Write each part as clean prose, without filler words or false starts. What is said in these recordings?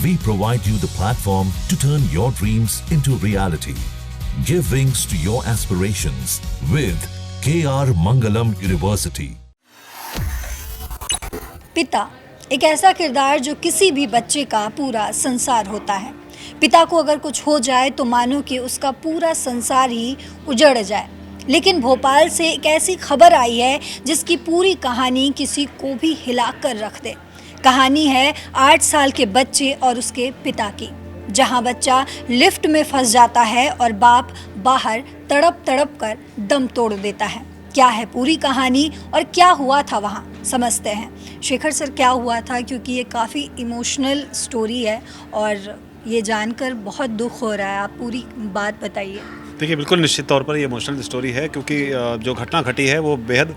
we provide you the platform to turn your dreams into reality. Give wings to your aspirations with KR Mangalam University. पिता एक ऐसा किरदार जो किसी भी बच्चे का पूरा संसार होता है। पिता को अगर कुछ हो जाए तो मानो कि उसका पूरा संसार ही उजड़ जाए। लेकिन भोपाल से एक ऐसी खबर आई है जिसकी पूरी कहानी किसी को भी हिला कर रख दे। कहानी है 8 साल के बच्चे और उसके पिता की, जहां बच्चा लिफ्ट में फंस जाता है और बाप बाहर तड़प तड़प कर दम तोड़ देता है। क्या है पूरी कहानी और क्या हुआ था वहाँ, समझते हैं। शेखर सर, क्या हुआ था, क्योंकि ये काफ़ी इमोशनल स्टोरी है और ये जानकर बहुत दुख हो रहा है। आप पूरी बात बताइए। देखिए, बिल्कुल निश्चित तौर पर ये इमोशनल स्टोरी है, क्योंकि जो घटना घटी है वो बेहद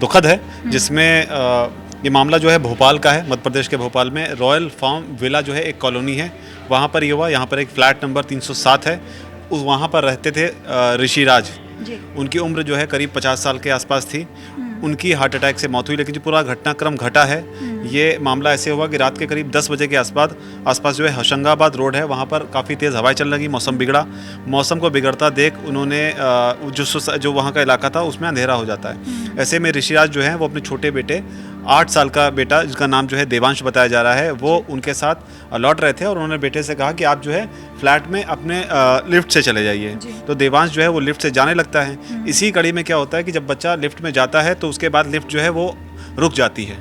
दुखद है, जिसमें ये मामला जो है भोपाल का है। मध्य प्रदेश के भोपाल में रॉयल फार्म विला जो है एक कॉलोनी है, वहाँ पर ये हुआ। यहाँ पर एक फ्लैट नंबर 307 है, वहाँ पर रहते थे ऋषिराज। उनकी उम्र जो है करीब 50 साल के आसपास थी। उनकी हार्ट अटैक से मौत हुई। लेकिन जो पूरा घटनाक्रम घटा है, ये मामला ऐसे हुआ कि रात के करीब 10 बजे के आसपास जो है होशंगाबाद रोड है, वहाँ पर काफ़ी तेज़ हवाएं चलने लगी। मौसम बिगड़ा। मौसम को बिगड़ता देख उन्होंने जो वहाँ का इलाका था उसमें अंधेरा हो जाता है। ऐसे में ऋषिराज जो है वो अपने छोटे बेटे 8 साल का बेटा, जिसका नाम जो है देवांश बताया जा रहा है, वो उनके साथ लौट रहे थे और उन्होंने बेटे से कहा कि आप जो है फ्लैट में अपने लिफ्ट से चले जाइए। तो देवांश जो है वो लिफ्ट से जाने लगता है। इसी कड़ी में क्या होता है कि जब बच्चा लिफ्ट में जाता है तो उसके बाद लिफ्ट जो है वो रुक जाती है।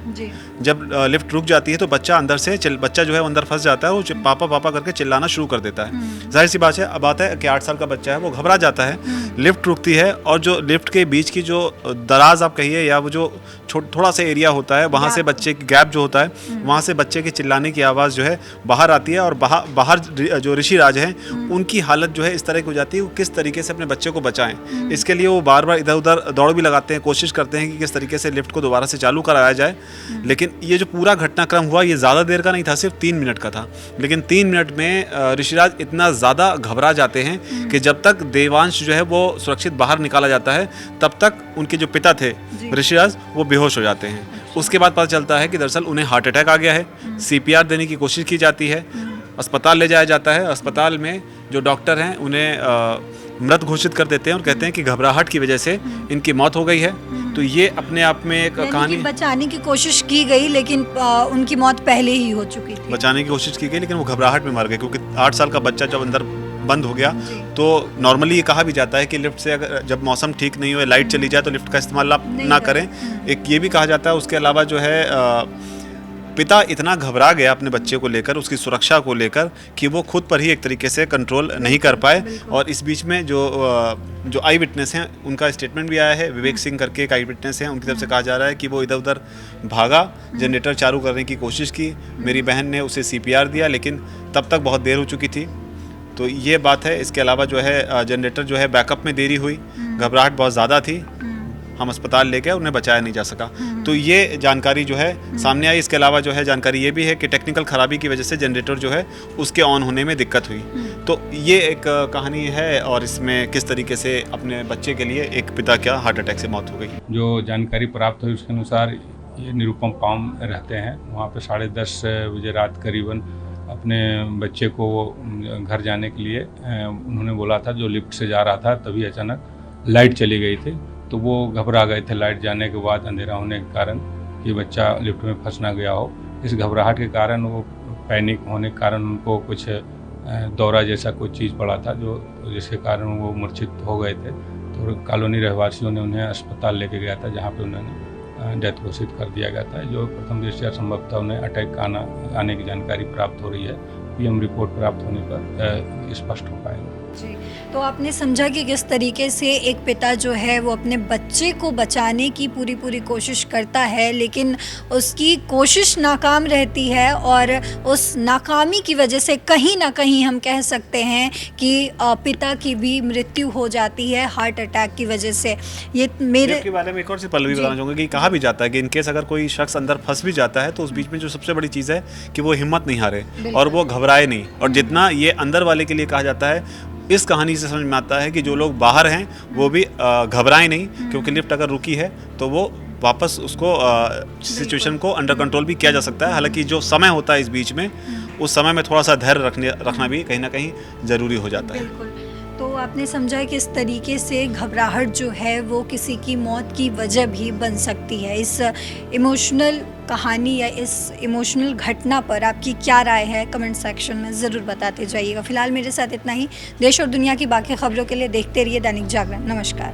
जब लिफ्ट रुक जाती है तो बच्चा बच्चा जो है अंदर फंस जाता है और वो पापा पापा करके चिल्लाना शुरू कर देता है। जाहिर सी बात है कि 8 साल का बच्चा है, वो घबरा जाता है। लिफ्ट रुकती है और जो लिफ्ट के बीच की जो दराज आप कहिए या वो जो थोड़ा सा एरिया होता है, वहाँ से बच्चे की गैप जो होता है, वहाँ से बच्चे के चिल्लाने की आवाज़ जो है बाहर आती है। और बाहर जो ऋषिराज हैं उनकी हालत जो है इस तरह की हो जाती है, वो किस तरीके से अपने बच्चे को बचाएं। इसके लिए वो बार बार इधर उधर दौड़ भी लगाते हैं, कोशिश करते हैं कि किस तरीके से लिफ्ट को दोबारा से चालू कराया जाए। लेकिन ये जो पूरा घटनाक्रम हुआ ये ज़्यादा देर का नहीं था, सिर्फ 3 मिनट का था। लेकिन 3 मिनट में ऋषिराज इतना ज़्यादा घबरा जाते हैं कि जब तक देवांश जो है वो सुरक्षित बाहर निकाला जाता है, तब तक उनके जो पिता थे ऋषिराज, वो बेहोश हो जाते हैं। उसके बाद पता चलता है कि दरअसल उन्हें हार्ट अटैक आ गया है। CPR देने की कोशिश की जाती है, अस्पताल ले जाया जाता है। अस्पताल में जो डॉक्टर हैं उन्हें मृत घोषित कर देते हैं और कहते हैं कि घबराहट की वजह से इनकी मौत हो गई है। तो ये अपने आप में एक कहानी। बचाने की कोशिश की गई लेकिन उनकी मौत पहले ही हो चुकी थी। बचाने की कोशिश की गई लेकिन वो घबराहट में मर गए, क्योंकि 8 साल का बच्चा जब अंदर बंद हो गया तो नॉर्मली ये कहा भी जाता है कि लिफ्ट से अगर जब मौसम ठीक नहीं हो, लाइट चली जाए तो लिफ्ट का इस्तेमाल आप ना करें। एक ये भी कहा जाता है। उसके अलावा जो है पिता इतना घबरा गया अपने बच्चे को लेकर, उसकी सुरक्षा को लेकर, कि वो खुद पर ही एक तरीके से कंट्रोल नहीं कर पाए। और इस बीच में जो आई विटनेस हैं उनका स्टेटमेंट भी आया है। विवेक सिंह करके एक आई विटनेस हैं, उनकी तरफ से कहा जा रहा है कि वो इधर उधर भागा, जनरेटर चालू करने की कोशिश की, मेरी बहन ने उसे CPR दिया, लेकिन तब तक बहुत देर हो चुकी थी। तो ये बात है। इसके अलावा जो है जनरेटर जो है बैकअप में देरी हुई, घबराहट बहुत ज़्यादा थी, हम अस्पताल ले गए, उन्हें बचाया नहीं जा सका। तो ये जानकारी जो है सामने आई। इसके अलावा जो है जानकारी ये भी है कि टेक्निकल खराबी की वजह से जनरेटर जो है उसके ऑन होने में दिक्कत हुई। तो ये एक कहानी है और इसमें किस तरीके से अपने बच्चे के लिए एक पिता क्या हार्ट अटैक से मौत हो गई। जो जानकारी प्राप्त हुई उसके अनुसार ये निरुपम पाम रहते हैं, वहाँ पे 10:30 बजे रात करीबन अपने बच्चे को घर जाने के लिए उन्होंने बोला था, जो लिफ्ट से जा रहा था, तभी अचानक लाइट चली गई थी। तो वो घबरा गए थे लाइट जाने के बाद, अंधेरा होने के कारण, कि बच्चा लिफ्ट में फंस ना गया हो। इस घबराहट के कारण, वो पैनिक होने के कारण उनको कुछ दौरा जैसा कुछ चीज़ पड़ा था, जिसके कारण वो मूर्छित हो गए थे। तो कॉलोनी रहवासियों ने उन्हें अस्पताल लेके गया था, जहाँ पे उन्होंने डेथ घोषित कर दिया गया था। जो प्रथम दृष्टया संभवतः उन्हें अटैक आने की जानकारी प्राप्त हो रही है। PM रिपोर्ट प्राप्त होने पर स्पष्ट हो पाएगा। जी, तो आपने समझा कि किस तरीके से एक पिता जो है वो अपने बच्चे को बचाने की पूरी कोशिश करता है, लेकिन उसकी कोशिश नाकाम रहती है और उस नाकामी की वजह से कहीं ना कहीं हम कह सकते हैं कि पिता की भी मृत्यु हो जाती है हार्ट अटैक की वजह से। ये मेरे के बारे में एक और सी पल्लवी बताना चाहूँगा कि कहा भी जाता है कि इनकेस अगर कोई शख्स अंदर फंस भी जाता है तो उस बीच में जो सबसे बड़ी चीज़ है कि वो हिम्मत नहीं हारे और वो घबराए नहीं। और जितना ये अंदर वाले के लिए कहा जाता है, इस कहानी से समझ में आता है कि जो लोग बाहर हैं वो भी घबराएं नहीं, क्योंकि लिफ्ट अगर रुकी है तो वो वापस उसको सिचुएशन को अंडर कंट्रोल भी किया जा सकता है। हालांकि जो समय होता है इस बीच में, उस समय में थोड़ा सा धैर्य रखना भी कहीं ना कहीं ज़रूरी हो जाता है। बिल्कुल। तो आपने समझा कि इस तरीके से घबराहट जो है वो किसी की मौत की वजह भी बन सकती है। इस इमोशनल कहानी या इस इमोशनल घटना पर आपकी क्या राय है, कमेंट सेक्शन में ज़रूर बताते जाइएगा। फिलहाल मेरे साथ इतना ही। देश और दुनिया की बाकी खबरों के लिए देखते रहिए दैनिक जागरण। नमस्कार।